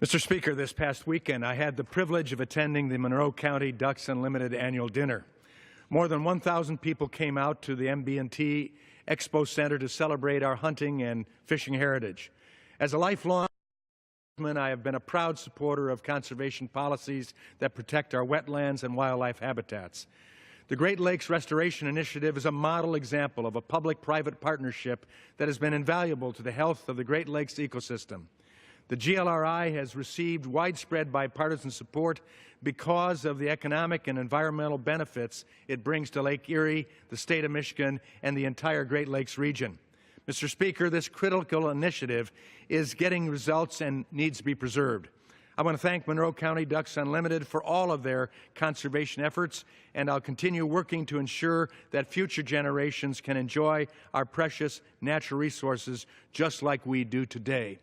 Mr. Speaker, this past weekend I had the privilege of attending the Monroe County Ducks Unlimited annual dinner. More than 1,000 people came out to the MB&T Expo Center to celebrate our hunting and fishing heritage. As a lifelong I have been a proud supporter of conservation policies that protect our wetlands and wildlife habitats. The Great Lakes Restoration Initiative is a model example of a public-private partnership that has been invaluable to the health of the Great Lakes ecosystem. The GLRI has received widespread bipartisan support because of the economic and environmental benefits it brings to Lake Erie, the state of Michigan, and the entire Great Lakes region. Mr. Speaker, this critical initiative is getting results and needs to be preserved. I want to thank Monroe County Ducks Unlimited for all of their conservation efforts, and I'll continue working to ensure that future generations can enjoy our precious natural resources just like we do today.